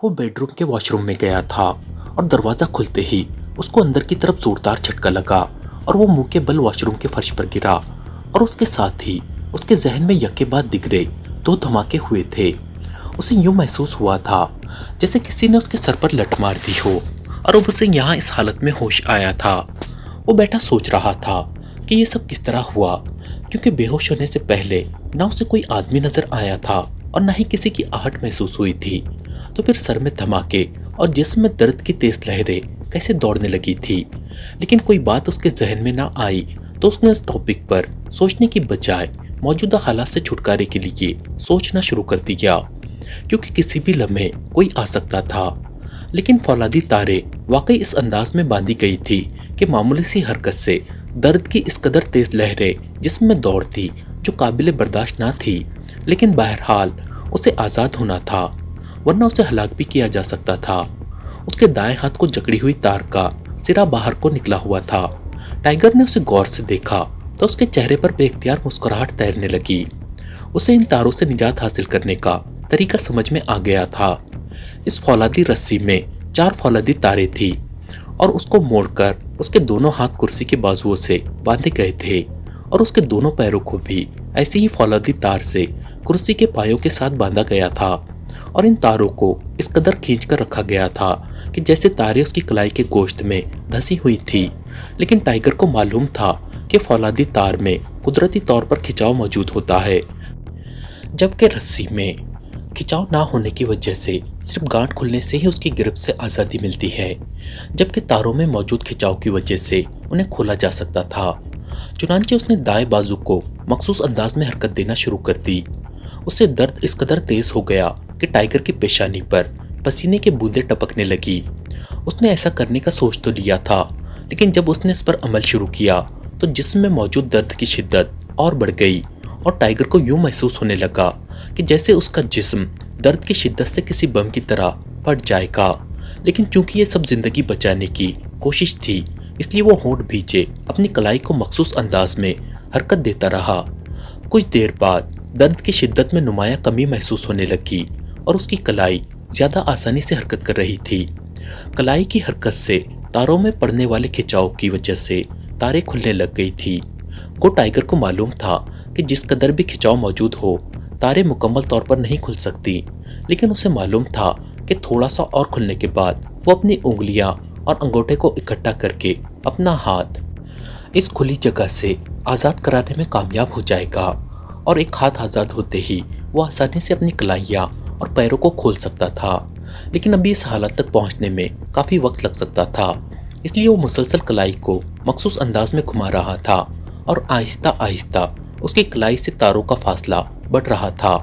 वो बेडरूम के वॉशरूम में गया था और दरवाजा खुलते ही उसको अंदर की तरफ जोरदार झटका लगा और वो मुंह के बल वॉशरूम के फर्श पर गिरा। और उसके साथ ही उसके जहन में यके बाद दिगरे दो धमाके हुए थे। उसे यूं महसूस हुआ था जैसे किसी ने उसके सर पर लठ मार दी हो और अब उसे यहाँ इस हालत में होश आया था। वो बैठा सोच रहा था कि ये सब किस तरह हुआ, क्योंकि बेहोश होने से पहले ना उसे कोई आदमी नजर आया था और ना ही किसी की आहट महसूस हुई थी। तो फिर सर में धमाके और जिस्म में दर्द की तेज लहरें कैसे दौड़ने लगी थी। लेकिन कोई बात उसके जहन में ना आई तो उसने इस टॉपिक पर सोचने की बजाय मौजूदा हालात से छुटकारे के लिए सोचना शुरू कर दिया, क्योंकि किसी भी लम्हे कोई आ सकता था। लेकिन फौलादी तारे वाकई इस अंदाज में बांधी गई थी कि मामूली सी हरकत से दर्द की इस कदर तेज लहरें जिस्म में दौड़ती जो काबिले बर्दाश्त ना थी। लेकिन बहरहाल उसे आज़ाद होना था, वरना उसे हलाक भी किया जा सकता था। उसके दाएं हाथ को जकड़ी हुई तार का सिरा बाहर को निकला हुआ था। टाइगर ने उसे गौर से देखा तो उसके चेहरे पर बेख्तियार मुस्कुराहट तैरने लगी। उसे इन तारों से निजात हासिल करने का तरीका समझ में आ गया था। इस फौलादी रस्सी में 4 फौलादी तारे थी और उसको मोड़कर उसके दोनों हाथ कुर्सी के बाजुओं से बांधे गए थे और उसके दोनों पैरों को भी ऐसी ही फौलादी तार से कुर्सी के पायों के साथ बांधा गया था। और इन तारों को इस कदर खींच कर रखा गया था कि जैसे तारे उसकी कलाई के गोश्त में धसी हुई थी। लेकिन टाइगर को मालूम था कि फौलादी तार में कुदरती तौर पर खिंचाव मौजूद होता है, जबकि रस्सी में खिंचाव ना होने की वजह से सिर्फ गांठ खुलने से ही उसकी गिरफ्त से आज़ादी मिलती है, जबकि तारों में मौजूद खिंचाव की वजह से उन्हें खोला जा सकता था। चुनांचे उसने दाएं बाजू को मखसूस अंदाज में हरकत देना शुरू कर दी। उससे दर्द इस कदर तेज हो गया कि टाइगर की पेशानी पर पसीने की बूंदें टपकने लगी। उसने ऐसा करने का सोच तो लिया था, लेकिन जब उसने इस पर अमल शुरू किया तो जिस्म में मौजूद दर्द की शिद्दत और बढ़ गई और टाइगर को यूं महसूस होने लगा कि जैसे उसका जिस्म दर्द की शिद्दत से किसी बम की तरह फट जाएगा। लेकिन चूंकि ये सब जिंदगी बचाने की कोशिश थी, इसलिए वो होंठ भींचे अपनी कलाई को मखसूस अंदाज में हरकत देता रहा। कुछ देर बाद दर्द की शिद्दत में नुमाया कमी महसूस होने लगी और उसकी कलाई ज्यादा आसानी से हरकत कर रही थी। कलाई की हरकत से तारों में पड़ने वाले खिंचाव की वजह से तारे खुलने लग गई थी। को टाइगर को मालूम था कि जिस कदर भी खिंचाव मौजूद हो, तारे मुकम्मल तौर पर नहीं खुल सकती। लेकिन उसे मालूम था कि थोड़ा सा और खुलने के बाद वो अपनी उंगलियां और अंगूठे को इकट्ठा करके अपना हाथ इस खुली जगह से आज़ाद कराने में कामयाब हो जाएगा और एक हाथ आज़ाद होते ही वो आसानी से अपनी कलाइयाँ और पैरों को खोल सकता था। लेकिन अभी इस हालत तक पहुँचने में काफ़ी वक्त लग सकता था, इसलिए वो मुसलसल कलाई को मखसूस अंदाज में घुमा रहा था और आहिस्ता आहिस्ता उसकी कलाई से तारों का फासला बढ़ रहा था।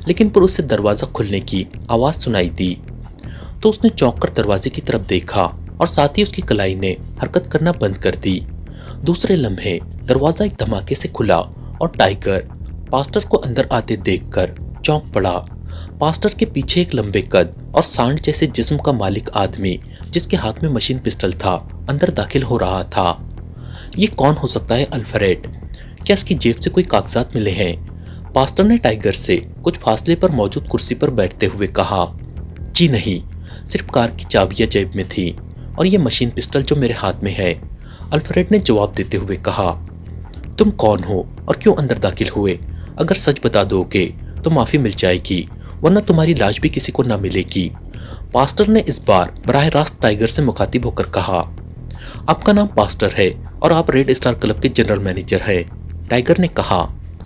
लेकिन फिर उसे दरवाज़ा खुलने की आवाज़ सुनाई दी तो उसने चौंक कर दरवाजे की तरफ देखा और साथ ही उसकी कलाई ने हरकत करना बंद कर दी। दूसरे लम्हे दरवाज़ा एक धमाके से खुला और टाइगर पास्टर को अंदर आते देखकर चौंक पड़ा। पास्टर के पीछे एक लंबे कद और सांड जैसे जिस्म का मालिक आदमी, जिसके हाथ में मशीन पिस्टल था, अंदर दाखिल हो रहा था। ये कौन हो सकता है अल्फ्रेड? क्या इसकी जेब से कोई कागजात मिले हैं? पास्टर ने टाइगर से कुछ फासले पर मौजूद कुर्सी पर बैठते हुए कहा। जी नहीं, सिर्फ कार की चाबियां जेब में थी और ये मशीन पिस्टल जो मेरे हाथ में है, अल्फ्रेड ने जवाब देते हुए कहा। तुम कौन हो और क्यों अंदर दाखिल हुए? अगर सच बता दोगे तो माफ़ी मिल जाएगी, वरना तुम्हारी लाश भी किसी को न मिलेगी। पास्टर ने इस बार बराह रास्त टाइगर से मुखातिब होकर कहा। आपका नाम पास्टर है और आप रेड स्टार क्लब के जनरल मैनेजर हैं, टाइगर ने कहा।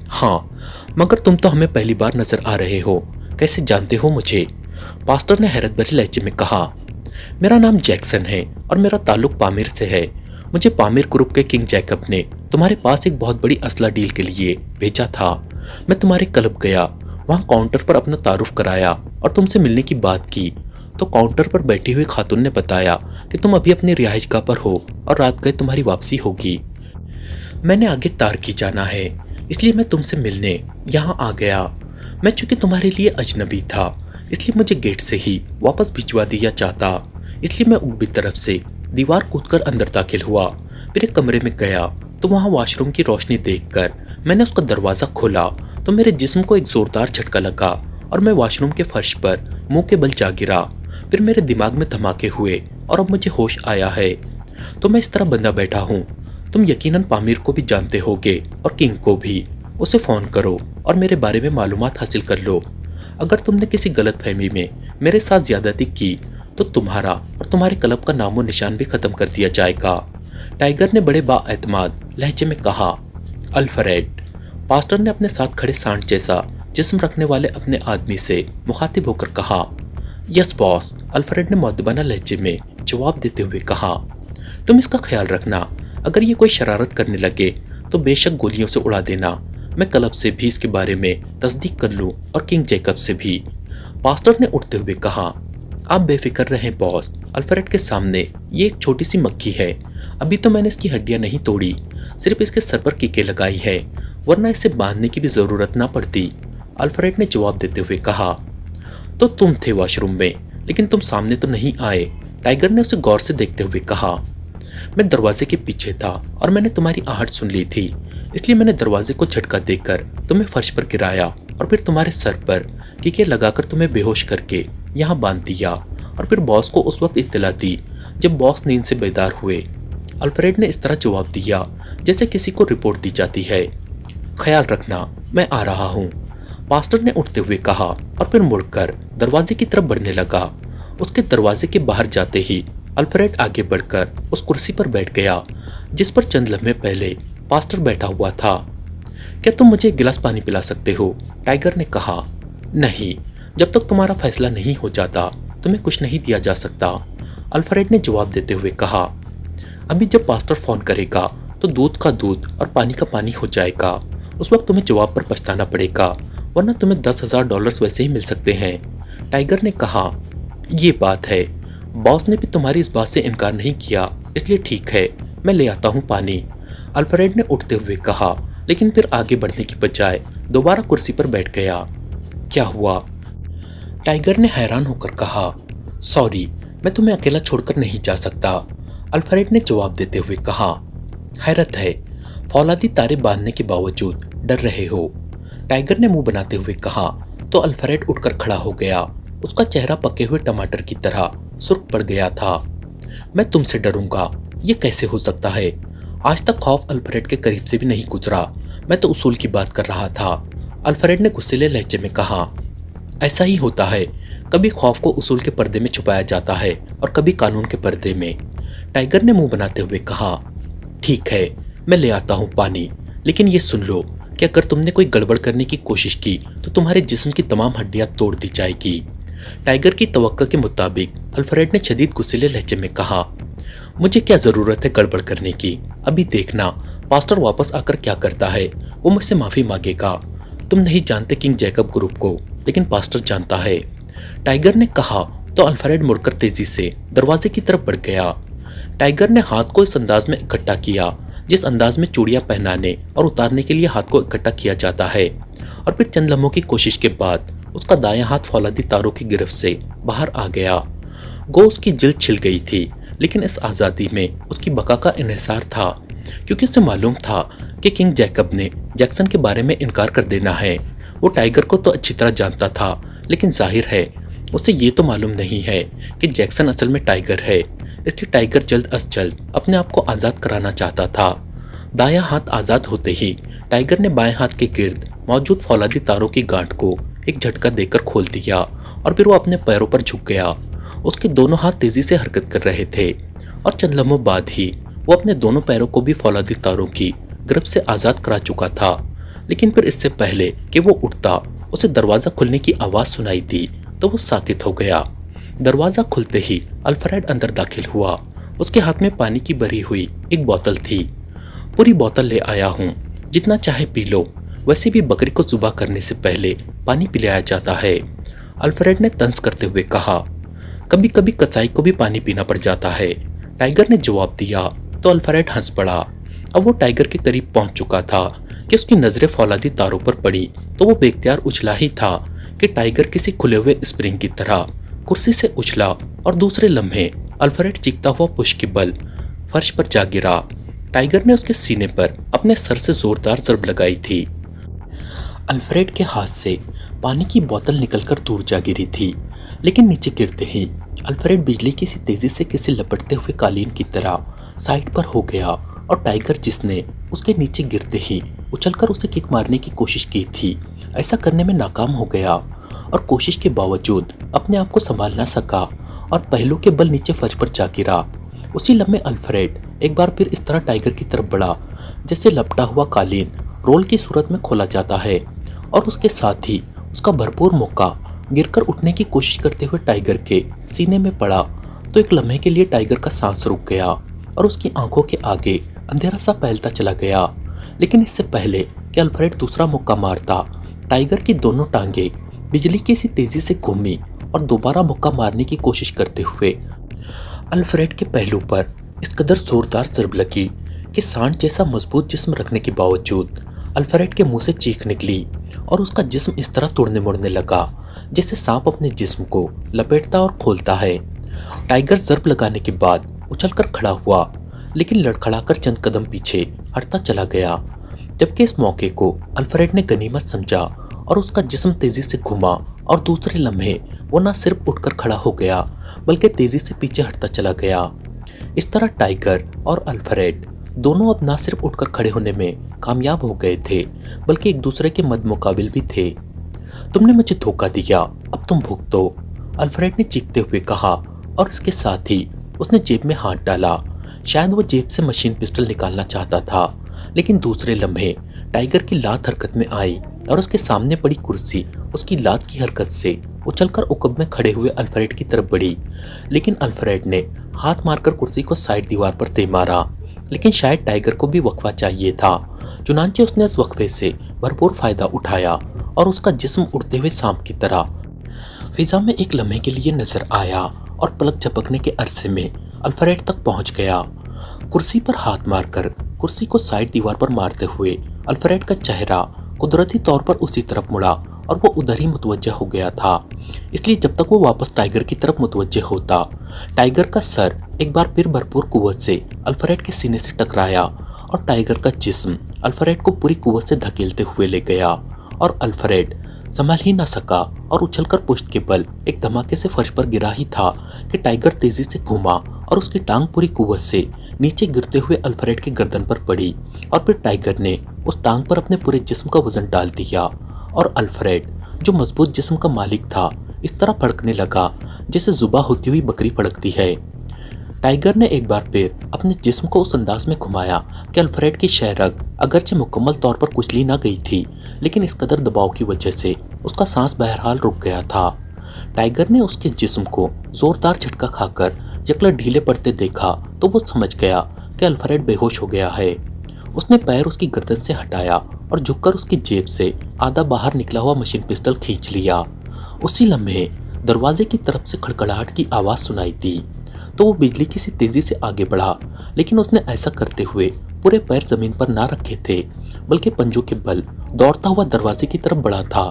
हाँ, मगर तुम तो हमें पहली बार नजर आ रहे हो, कैसे जानते हो मुझे? पास्टर ने हैरत भरे लहजे में कहा। मेरा नाम जैक्सन है और मेरा ताल्लुक पामिर से है। मुझे पामिर ग्रुप के किंग जैकब ने तुम्हारे पास एक बहुत बड़ी असला डील के लिए भेजा था। मैं तुम्हारे क्लब गया, वहाँ काउंटर पर अपना तारुफ कराया और तुमसे मिलने की बात की तो काउंटर पर बैठी हुई खातून ने बताया कि तुम अभी अपनी रिहाइशगाह पर हो और रात गए तुम्हारी वापसी होगी। मैंने आगे तार की जाना है, इसलिए मैं तुमसे मिलने यहाँ आ गया। मैं चूंकि तुम्हारे लिए अजनबी था, इसलिए मुझे गेट से ही वापस भिजवा दिया चाहता, इसलिए मैं ऊपरी तरफ से दीवार कूदकर अंदर दाखिल हुआ। फिर एक कमरे में गया तो वहाँ वॉशरूम की रोशनी देखकर मैंने उसका दरवाज़ा खोला तो मेरे जिस्म को एक जोरदार झटका लगा और मैं वॉशरूम के फर्श पर मुंह के बल जा गिरा। फिर मेरे दिमाग में धमाके हुए और अब मुझे होश आया है। तो मैं इस तरह बंधा बैठा हूँ। तुम यकीनन पामिर को भी जानते होगे और किंग को भी। उसे फ़ोन करो और मेरे बारे में मालूमात हासिल कर लो। अगर तुमने किसी गलतफहमी में मेरे साथ ज्यादती की तो तुम्हारा और तुम्हारे क्लब का नामो निशान भी खत्म कर दिया जाएगा। टाइगर ने बड़े बाएतमाद लहजे में कहा। अल्फ्रेड, पास्टर ने अपने साथ खड़े सांड जैसा जिस्म रखने वाले अपने आदमी से मुखातिब होकर कहा। यस बॉस, अल्फ्रेड ने मुअद्दबाना लहजे में जवाब देते हुए कहा। तुम इसका ख्याल रखना, अगर ये कोई शरारत करने लगे तो बेशक गोलियों से उड़ा देना। मैं क्लब से भी इसके बारे में तस्दीक कर लूं और किंग जैकब से भी। पास्टर ने उठते हुए कहा। आप बेफिक्र रहें बॉस, अल्फ्रेड के सामने ये एक छोटी सी मक्खी है। अभी तो मैंने इसकी हड्डियां नहीं तोड़ी, सिर्फ इसके सर पर कीके लगाई है, वरना इसे बांधने की भी जरूरत ना पड़ती। अल्फ्रेड ने जवाब देते हुए कहा। तो तुम थे वॉशरूम में, लेकिन तुम सामने तो नहीं आए, टाइगर ने उसे गौर से देखते हुए कहा। मैं दरवाजे के पीछे था और मैंने तुम्हारी आहट सुन ली थी, इसलिए मैंने दरवाजे को झटका देकर तुम्हें फर्श पर गिराया और फिर तुम्हारे सर पर कीके लगाकर तुम्हें बेहोश करके यहाँ बांध दिया और फिर बॉस को उस वक्त इत्तला दी जब बॉस नींद से बेदार हुए। अल्फ्रेड ने इस तरह जवाब दिया जैसे किसी को रिपोर्ट दी जाती है। ख्याल रखना, मैं आ रहा हूँ, पास्टर ने उठते हुए कहा और फिर मुड़कर दरवाजे की तरफ बढ़ने लगा। उसके दरवाजे के बाहर जाते ही अल्फ्रेड आगे बढ़कर उस कुर्सी पर बैठ गया जिस पर चंद लम्हे पहले पास्टर बैठा हुआ था। क्या तुम मुझे एक गिलास पानी पिला सकते हो? टाइगर ने कहा। नहीं, जब तक तुम्हारा फैसला नहीं हो जाता तुम्हें कुछ नहीं दिया जा सकता, अल्फ्रेड ने जवाब देते हुए कहा। अभी जब पास्टर फोन करेगा तो दूध का दूध और पानी का पानी हो जाएगा। उस वक्त तुम्हें जवाब पर पछताना पड़ेगा, वरना तुम्हें $10,000 वैसे ही मिल सकते हैं, टाइगर ने कहा। ये बात है, बॉस ने भी तुम्हारी इस बात से इनकार नहीं किया, इसलिए ठीक है, मैं ले आता हूँ पानी, अल्फ्रेड ने उठते हुए कहा, लेकिन फिर आगे बढ़ने की बजाय दोबारा कुर्सी पर बैठ गया। क्या हुआ? टाइगर ने हैरान होकर कहा। सॉरी, मैं तुम्हें अकेला छोड़कर नहीं जा सकता, अल्फ्रेड ने जवाब देते हुए कहा। हैरत है, फौलादी तारे बांधने के बावजूद डर रहे हो, टाइगर ने मुंह बनाते हुए कहा। तो अल्फ्रेड उठकर खड़ा हो गया। उसका चेहरा पके हुए टमाटर की तरह सुर्ख पड़ गया था। मैं तुमसे डरूंगा, ये कैसे हो सकता है? आज तक खौफ अल्फ्रेड के करीब से भी नहीं गुजरा। मैं तो उसूल की बात कर रहा था, अल्फ्रेड ने गुस्सैले लहजे में कहा। ऐसा ही होता है, कभी खौफ को उसूल के पर्दे में छुपाया जाता है और कभी कानून के पर्दे में, टाइगर ने मुंह बनाते हुए कहा। ठीक है, मैं ले आता हूँ पानी, लेकिन ये सुन लो कि अगर तुमने कोई गड़बड़ करने की कोशिश की तो तुम्हारे जिस्म की तमाम हड्डियां तोड़ दी जाएगी, टाइगर की तवक्को के मुताबिक अल्फ्रेड ने शदीद गुस्सैले लहजे में कहा। मुझे क्या जरूरत है गड़बड़ करने की? अभी देखना पास्टर वापस आकर क्या करता है, वो मुझसे माफी मांगेगा। तुम नहीं जानते किंग जैकब ग्रुप को, लेकिन पास्टर जानता है, टाइगर ने कहा। तो अल्फ्रेड मुड़कर तेजी से दरवाजे की तरफ बढ़ गया। टाइगर ने हाथ को इस अंदाज में इकट्ठा किया जिस अंदाज में चूड़ियां पहनाने और उतारने के लिए हाथ को इकट्ठा किया जाता है, और फिर चंद लम्हों की कोशिश के बाद उसका दायां हाथ फौलादी तारों की गिरफ्त से बाहर आ गया। गो उसकी जिल्द छिल गई थी, लेकिन इस आज़ादी में उसकी बका का इन्हिसार था, क्योंकि उसे मालूम था कि किंग जैकब ने जैक्सन के बारे में इनकार कर देना है। वो टाइगर को तो अच्छी तरह जानता था, लेकिन जाहिर है उसे ये तो मालूम नहीं है कि जैक्सन असल में टाइगर है, इसलिए टाइगर जल्द अज जल्द अपने आप को आज़ाद कराना चाहता था। दायां हाथ आज़ाद होते ही टाइगर ने बाएं हाथ के गिर्द मौजूद फौलादी तारों की गांठ को एक झटका देकर खोल दिया और फिर वो अपने पैरों पर झुक गया। उसके दोनों हाथ तेजी से हरकत कर रहे थे और चंद लम्हों बाद ही वो अपने दोनों पैरों को भी फौलादी तारों की गिरफ्त से आज़ाद करा चुका था। लेकिन फिर इससे पहले कि वो उठता उसे दरवाज़ा खुलने की आवाज़ सुनाई दी तो वो साकित हो गया। दरवाज़ा खुलते ही अल्फ्रेड अंदर दाखिल हुआ। उसके हाथ में पानी की भरी हुई एक बोतल थी। पूरी बोतल ले आया हूँ, जितना चाहे पी लो, वैसे भी बकरी को ज़ुबा करने से पहले पानी पिलाया जाता है, अल्फ्रेड ने तंज करते हुए कहा। कभी कभी कसाई को भी पानी पीना पड़ जाता है, टाइगर ने जवाब दिया। तो अल्फ्रेड हंस पड़ा। अब वो टाइगर के करीब पहुंच चुका था कि उसकी नजरें फौलादी तारों पर पड़ी तो वो बेख्तियार उछला ही था कि टाइगर किसी खुले हुए स्प्रिंग की तरह कुर्सी से उछला और दूसरे लम्हे अल्फ्रेड चीखता हुआ पुश के बल फर्श पर जा गिरा। टाइगर ने उसके सीने पर अपने सर से जोरदार जरब लगाई थी। अल्फ्रेड के हाथ से पानी की बोतल निकलकर दूर जा गिरी थी, लेकिन नीचे गिरते ही अल्फ्रेड बिजली की सी तेजी से किसी लपटते हुए कालीन की तरह साइड पर हो गया और टाइगर, जिसने उसके नीचे गिरते ही उछलकर उसे किक मारने की कोशिश की थी, ऐसा करने में नाकाम हो गया और कोशिश के बावजूद अपने आप को संभाल ना सका और पहलू के बल नीचे फर्श पर जा गिरा। उसी लम्हे अल्फ्रेड एक बार फिर इस तरह टाइगर की तरफ बढ़ा जैसे लपटा हुआ कालीन रोल की सूरत में खोला जाता है, और उसके साथ ही उसका भरपूर मौका गिरकर उठने की कोशिश करते हुए टाइगर के सीने में पड़ा। तो एक लम्हे के लिए टाइगर का सांस रुक गया और उसकी आंखों के आगे अंधेरा सा फैलता चला गया। लेकिन इससे पहले कि अल्फ्रेड दूसरा मुक्का मारता, टाइगर की दोनों टांगे बिजली की सी तेजी से घूमी और दोबारा मुक्का मारने की कोशिश करते हुए अल्फ्रेड के पहलू पर इस कदर जोरदार जरब लगी कि सांड जैसा मजबूत जिस्म रखने के बावजूद अल्फ्रेड के मुंह से चीख निकली और उसका जिस्म इस तरह तोड़ने मोड़ने लगा जैसे सांप अपने जिस्म को लपेटता और खोलता है। टाइगर जरब लगाने के बाद उछलकर खड़ा हुआ, लेकिन लड़खड़ाकर चंद कदम पीछे हटता चला गया, जबकि इस मौके को अल्फ्रेड ने गनीमत समझा और उसका जिस्म तेजी से घुमा और दूसरे लम्हे वो न सिर्फ उठकर खड़ा हो गया बल्कि तेजी से पीछे हटता चला गया। इस तरह टाइगर और अल्फ्रेड दोनों अब न सिर्फ उठकर खड़े होने में कामयाब हो गए थे बल्कि एक दूसरे के मद्दमुकाबिल भी थे। तुमने मुझे धोखा दिया, अब तुम भुगतो, अल्फ्रेड ने चीखते हुए कहा और इसके साथ ही उसने जेब में हाथ डाला। शायद वो जेब से मशीन पिस्टल निकालना चाहता था, लेकिन दूसरे लम्हे टाइगर की लात हरकत में आई और उसके सामने पड़ी कुर्सी उसकी लात की हरकत से उछलकर उकब में खड़े हुए अल्फ्रेड की तरफ बढ़ी। लेकिन अल्फ्रेड ने हाथ मारकर कुर्सी को साइड दीवार पर दे मारा, लेकिन शायद टाइगर को भी वक्फा चाहिए था। चुनांचे उसने इस वक्फे से भरपूर फायदा उठाया और उसका जिस्म उड़ते हुए सांप की तरह फिजा में एक लम्हे के लिए नजर आया और पलक झपकने के अरसे में अल्फ्रेड तक पहुंच गया। कुर्सी पर हाथ मारकर कुर्सी को साइड दीवार पर मारते हुए अल्फ्रेड का चेहरा कुदरती तौर पर उसी तरफ मुड़ा और वो उधर ही मुतवज्जह हो गया था। इसलिए जब तक वो वापस टाइगर की तरफ मुतवज्जह होता, टाइगर का सर एक बार फिर भरपूर कुव्वत से अल्फ्रेड के सीने से टकराया और टाइगर का जिस्म अल्फ्रेड को पूरी कुव्वत से धकेलते हुए ले गया और अल्फ्रेड संभल ही न सका और उछलकर पुश्त के बल एक धमाके से फर्श पर गिरा ही था कि टाइगर तेजी से घूमा और उसकी टांग पूरी कुव्वत से नीचे गिरते हुए अल्फ्रेड की गर्दन पर पड़ी और फिर टाइगर ने उस टांग पर अपने पूरे जिस्म का वजन डाल दिया और अल्फ्रेड, जो मजबूत जिस्म का मालिक था, इस तरह फड़कने लगा जैसे जुबा होती हुई बकरी फड़कती है। टाइगर ने एक बार फिर अपने जिस्म को उस अंदाज में घुमाया कि अल्फ्रेड की शहरग अगरचे मुकम्मल तौर पर कुचली न गई थी, लेकिन इस कदर दबाव की वजह से उसका सांस बहरहाल रुक गया था। टाइगर ने उसके जिस्म को जोरदार झटका खाकर यकला ढीले पड़ते देखा तो वो समझ गया कि अल्फ्रेड बेहोश हो गया है। उसने पैर उसकी गर्दन से हटाया और झुककर उसकी जेब से आधा बाहर निकला हुआ मशीन पिस्टल खींच लिया। उसी लम्हे दरवाजे की तरफ से खड़खड़ाहट की आवाज़ सुनाई दी तो वो बिजली की सी तेजी से आगे बढ़ा, लेकिन उसने ऐसा करते हुए पूरे पैर जमीन पर ना रखे थे बल्कि पंजों के बल दौड़ता हुआ दरवाजे की तरफ बढ़ा था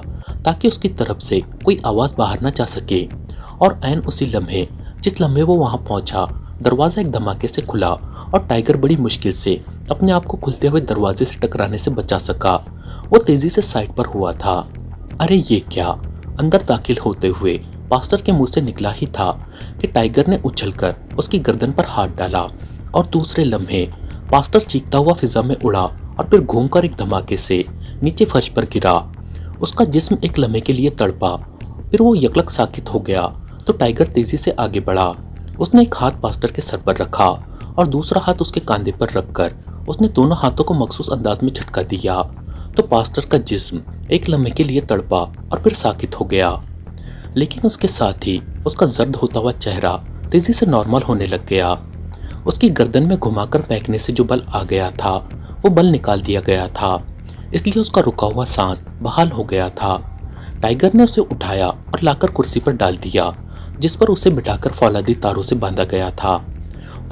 ताकि उसकी तरफ से कोई आवाज़ बाहर ना जा सके। और ऐन उसी लम्हे जिस लम्हे वो वहां पहुंचा, दरवाज़ा एक धमाके से खुला और टाइगर बड़ी मुश्किल से अपने आप को खुलते हुए दरवाजे से टकराने से बचा सका। वो तेजी से साइड पर हुआ था। अरे ये क्या! अंदर दाखिल होते हुए पास्टर के मुंह से निकला ही था कि टाइगर ने उछलकर उसकी गर्दन पर हाथ डाला और दूसरे लम्हे पास्टर चीखता हुआ फिजा में उड़ा और फिर घूमकर एक धमाके से नीचे फर्श पर गिरा। उसका जिस्म एक लम्हे के लिए तड़पा, फिर वो यकलक साकित हो गया तो टाइगर तेजी से आगे बढ़ा। उसने एक हाथ पास्टर के सर पर रखा और दूसरा हाथ उसके कंधे पर रखकर उसने दोनों हाथों को मखसूस अंदाज में झटका दिया तो पास्टर का जिस्म एक लम्हे के लिए तड़पा और फिर साकित हो गया, लेकिन उसके साथ ही उसका जर्द होता हुआ चेहरा तेजी से नॉर्मल होने लग गया। उसकी गर्दन में घुमाकर फेंकने से जो बल आ गया था वो बल निकाल दिया गया था, इसलिए उसका रुका हुआ सांस बहाल हो गया था। टाइगर ने उसे उठाया और लाकर कुर्सी पर डाल दिया, जिस पर उसे बिठाकर फौलादी तारों से बांधा गया था।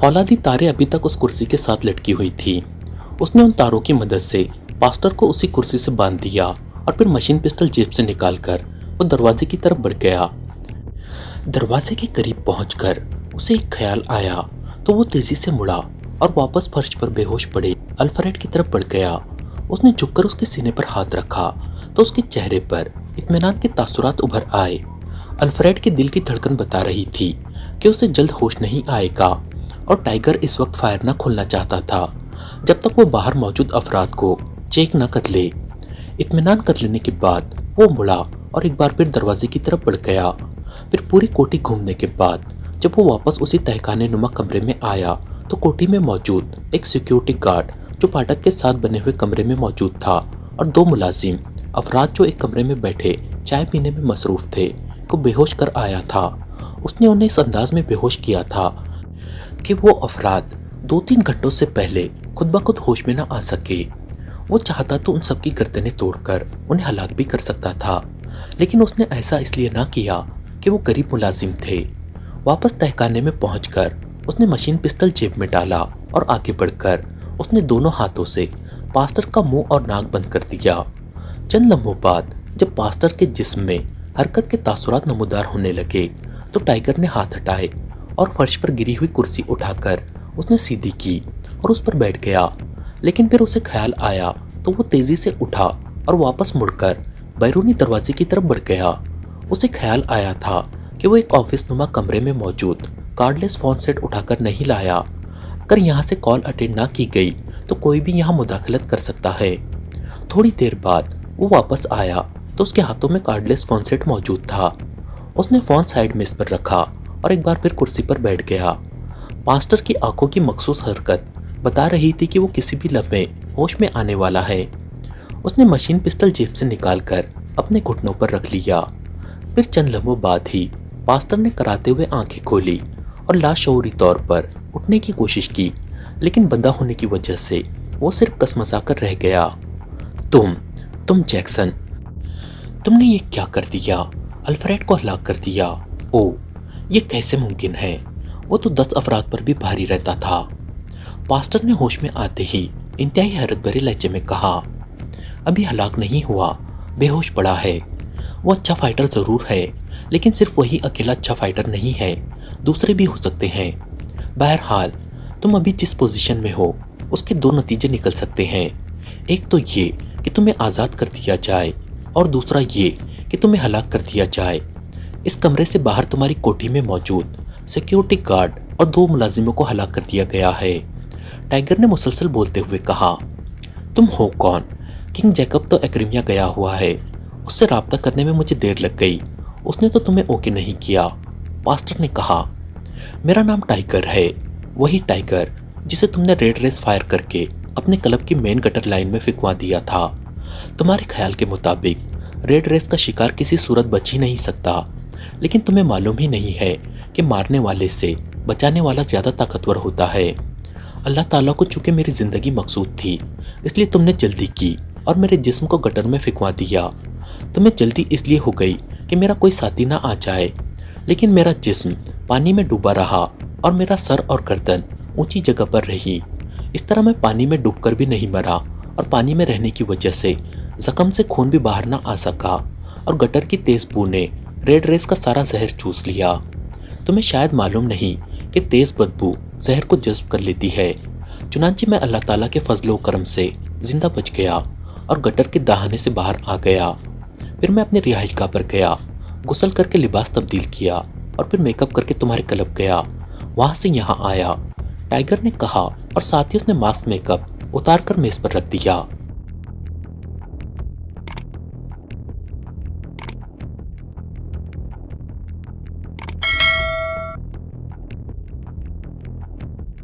फौलादी तारें अभी तक उस कुर्सी के साथ लटकी हुई थी। उसने उन तारों की मदद से पास्टर को उसी कुर्सी से बांध दिया और फिर मशीन पिस्टल जेब से निकालकर वो दरवाजे की तरफ बढ़ गया। दरवाजे के करीब पहुंचकर उसे एक ख्याल आया तो वो तेजी से मुड़ा और वापस फर्श पर बेहोश पड़े अल्फ्रेड की तरफ बढ़ गया। उसने झुककर उसके सीने पर हाथ रखा तो उसके चेहरे पर इत्मीनान के तासुरात उभर आए। अल्फ्रेड के दिल की धड़कन बता रही थी कि उसे जल्द होश नहीं आएगा और टाइगर इस वक्त फायर न खोलना चाहता था जब तक वो बाहर मौजूद अफराद को चेक न कर ले। इत्मीनान कर लेने के बाद वो मुड़ा और एक बार फिर दरवाजे की तरफ बढ़ गया। फिर पूरी कोठी घूमने के बाद जब वो वापस उसी तहखाने नुमा कमरे में आया तो कोठी में मौजूद एक सिक्योरिटी गार्ड जो फाटक के साथ बने हुए कमरे में मौजूद था और दो मुलाजिम अफराद जो एक कमरे में बैठे चाय पीने में मसरूफ थे को बेहोश कर आया था। उसने उन्हें इस अंदाज में बेहोश किया था कि वो अफराद 2-3 घंटों से पहले खुद ब खुद होश में न आ सके। वो चाहता तो उन सबकी गर्दनें तोड़कर उन्हें हलाक भी कर सकता था, लेकिन उसने ऐसा इसलिए ना किया कि वो गरीब मुलाजिम थे। वापस तहखाने में पहुंचकर उसने मशीन पिस्टल जेब में डाला और आगे बढ़कर उसने दोनों हाथों से पास्टर का मुंह और नाक बंद कर दिया। चंद लम्हों बाद जब पास्टर के जिस्म में हरकत के तासुरात नमूदार होने लगे तो टाइगर ने हाथ हटाए और फर्श पर गिरी हुई कुर्सी उठाकर उसने सीधी की और उस पर बैठ गया। लेकिन फिर उसे ख्याल आया तो वो तेजी से उठा और वापस मुड़कर बैरूनी दरवाजे की तरफ बढ़ गया। उसे ख्याल आया था कि वो एक ऑफिस नुमा कमरे में मौजूद कार्डलेस फोन सेट उठाकर नहीं लाया। अगर यहाँ से कॉल अटेंड ना की गई तो कोई भी यहाँ मुदाखलत कर सकता है। थोड़ी देर बाद वो वापस आया तो उसके हाथों में कार्डलेस फोन सेट मौजूद था। उसने फोन साइड मेज पर रखा और एक बार फिर कुर्सी पर बैठ गया। पास्टर की आंखों की मखसूस हरकत बता रही थी कि वो किसी भी लम्हे होश में आने वाला है। उसने मशीन पिस्टल जेब से निकालकर अपने घुटनों पर रख लिया। फिर चंद लम्हों बाद ही पास्टर ने कराते हुए आंखें खोली और लाशऊरी तौर पर उठने की कोशिश की, लेकिन बंधा होने की वजह से वो सिर्फ कसमसाकर रह गया। तुम जैक्सन, तुमने ये क्या कर दिया? अल्फ्रेड को हलाक कर दिया। ओ, ये कैसे मुमकिन है? वो तो 10 अफराद पर भी भारी रहता था। पास्टर ने होश में आते ही इंतहाई हैरत भरे लहजे में कहा, अभी हलाक नहीं हुआ, बेहोश पड़ा है। वो अच्छा फाइटर ज़रूर है, लेकिन सिर्फ वही अकेला अच्छा फाइटर नहीं है, दूसरे भी हो सकते हैं। बहरहाल तुम अभी जिस पोजीशन में हो उसके 2 नतीजे निकल सकते हैं। एक तो ये कि तुम्हें आज़ाद कर दिया जाए और दूसरा ये कि तुम्हें हलाक कर दिया जाए। इस कमरे से बाहर तुम्हारी कोठी में मौजूद सिक्योरिटी गार्ड और 2 मुलाजिमों को हलाक कर दिया गया है। टाइगर ने मुसलसल बोलते हुए कहा, तुम हो कौन? किंग जैकब तो एक्रीमिया गया हुआ है, उससे राब्ता करने में मुझे देर लग गई। उसने तो तुम्हें ओके नहीं किया। पास्टर ने कहा, मेरा नाम टाइगर है, वही टाइगर जिसे तुमने रेड रेस फायर करके अपने क्लब की मेन गटर लाइन में फिकवा दिया था। तुम्हारे ख्याल के मुताबिक रेड रेस का शिकार किसी सूरत बच ही नहीं सकता, लेकिन तुम्हें मालूम ही नहीं है कि मारने वाले से बचाने वाला ज़्यादा ताकतवर होता है। अल्लाह ताला को चूँकि मेरी ज़िंदगी मकसूद थी, इसलिए तुमने जल्दी की और मेरे जिस्म को गटर में फिकवा दिया। तुम्हें जल्दी इसलिए हो गई कि मेरा कोई साथी ना आ जाए, लेकिन मेरा जिस्म पानी में डूबा रहा और मेरा सर और गर्दन ऊंची जगह पर रही। इस तरह मैं पानी में डूबकर भी नहीं मरा और पानी में रहने की वजह से जख्म से खून भी बाहर ना आ सका और गटर की तेज़ बू ने रेड रेस का सारा जहर चूस लिया। तुम्हें शायद मालूम नहीं कि तेज़ बदबू जहर को जज्ब कर लेती है। चुनांचे मैं अल्लाह ताला के फजलो करम से जिंदा बच गया और गटर के दहाने से बाहर आ गया। फिर मैं अपने रिहाइशगाह पर गया, गुस्ल करके लिबास तब्दील किया और फिर मेकअप करके तुम्हारे क्लब गया, वहाँ से यहाँ आया, टाइगर ने कहा और साथ ही उसने मास्क मेकअप उतार कर मेज़ पर रख दिया।